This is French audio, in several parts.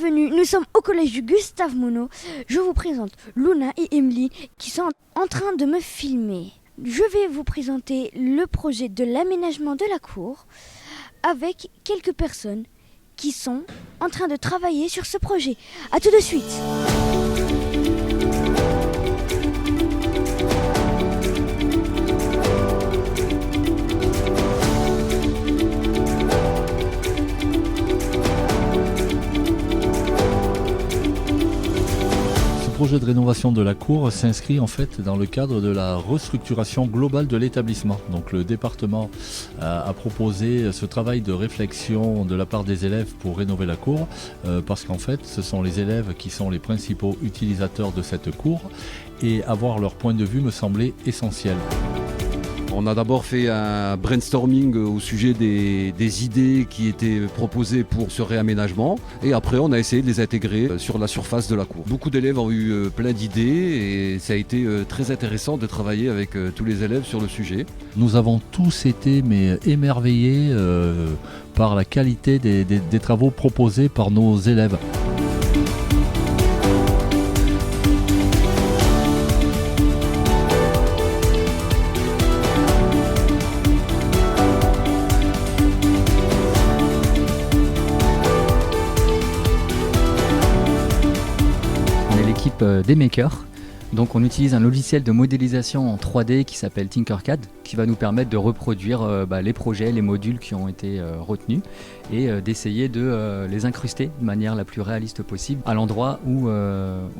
bienvenue, nous sommes au collège du Gustave Monod. Je vous présente Luna et Emily qui sont en train de me filmer. Je vais vous présenter le projet de l'aménagement de la cour avec quelques personnes qui sont en train de travailler sur ce projet. A tout de suite. Le projet de rénovation de la cour s'inscrit en fait dans le cadre de la restructuration globale de l'établissement. Donc le département a proposé ce travail de réflexion de la part des élèves pour rénover la cour parce qu'en fait ce sont les élèves qui sont les principaux utilisateurs de cette cour et avoir leur point de vue me semblait essentiel. On a d'abord fait un brainstorming au sujet des idées qui étaient proposées pour ce réaménagement et après on a essayé de les intégrer sur la surface de la cour. Beaucoup d'élèves ont eu plein d'idées et ça a été très intéressant de travailler avec tous les élèves sur le sujet. Nous avons tous été émerveillés par la qualité des travaux proposés par nos élèves. Des makers. Donc on utilise un logiciel de modélisation en 3D qui s'appelle Tinkercad qui va nous permettre de reproduire les projets, les modules qui ont été retenus et d'essayer de les incruster de manière la plus réaliste possible à l'endroit où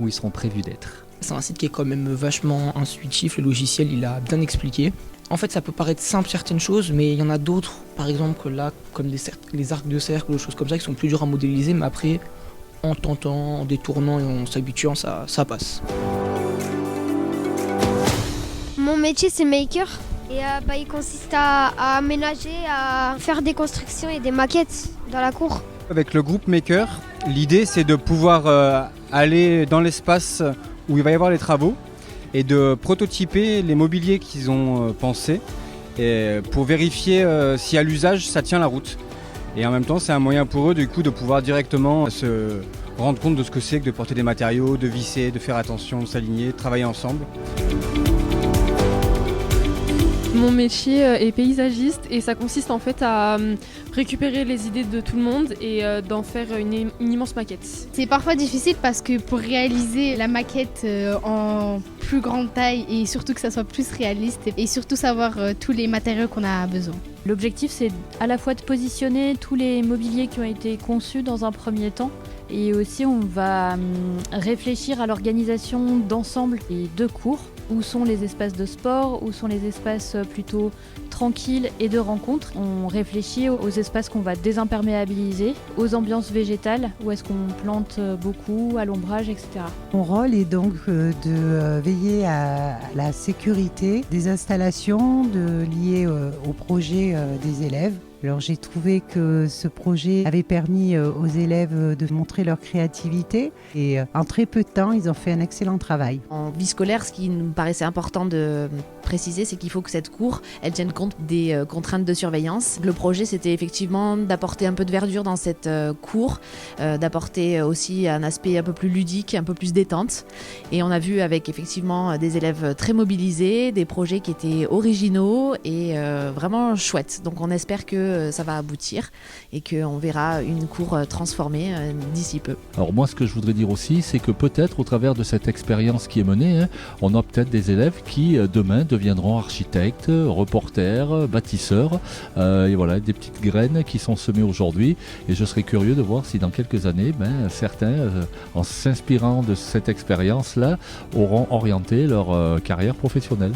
ils seront prévus d'être. C'est un site qui est quand même vachement intuitif, le logiciel il a bien expliqué. En fait ça peut paraître simple certaines choses mais il y en a d'autres, par exemple là comme les arcs de cercle ou des choses comme ça qui sont plus durs à modéliser mais après en tentant, en détournant et en s'habituant, ça passe. Mon métier c'est maker et il consiste à aménager, à faire des constructions et des maquettes dans la cour. Avec le groupe Maker, l'idée c'est de pouvoir aller dans l'espace où il va y avoir les travaux et de prototyper les mobiliers qu'ils ont pensés et pour vérifier si à l'usage ça tient la route. Et en même temps, c'est un moyen pour eux du coup de pouvoir directement se rendre compte de ce que c'est que de porter des matériaux, de visser, de faire attention, de s'aligner, de travailler ensemble. Mon métier est paysagiste et ça consiste en fait à récupérer les idées de tout le monde et d'en faire une immense maquette. C'est parfois difficile parce que pour réaliser la maquette en plus grande taille et surtout que ça soit plus réaliste et surtout savoir tous les matériaux qu'on a besoin. L'objectif c'est à la fois de positionner tous les mobiliers qui ont été conçus dans un premier temps et aussi on va réfléchir à l'organisation d'ensemble des deux cours. Où sont les espaces de sport, où sont les espaces plutôt tranquilles et de rencontres. On réfléchit aux espaces qu'on va désimperméabiliser, aux ambiances végétales, où est-ce qu'on plante beaucoup, à l'ombrage, etc. Mon rôle est donc de veiller à la sécurité des installations liées au projet des élèves. Alors j'ai trouvé que ce projet avait permis aux élèves de montrer leur créativité et en très peu de temps, ils ont fait un excellent travail. En vie scolaire, ce qui nous paraissait important de préciser, c'est qu'il faut que cette cour, elle tienne compte des contraintes de surveillance. Le projet, c'était effectivement d'apporter un peu de verdure dans cette cour, d'apporter aussi un aspect un peu plus ludique, un peu plus détente. Et on a vu avec effectivement des élèves très mobilisés, des projets qui étaient originaux et vraiment chouettes. Donc on espère que ça va aboutir et qu'on verra une cour transformée d'ici peu. Alors moi ce que je voudrais dire aussi c'est que peut-être au travers de cette expérience qui est menée, on a peut-être des élèves qui demain deviendront architectes, reporters, bâtisseurs et voilà des petites graines qui sont semées aujourd'hui et je serais curieux de voir si dans quelques années certains en s'inspirant de cette expérience là auront orienté leur carrière professionnelle.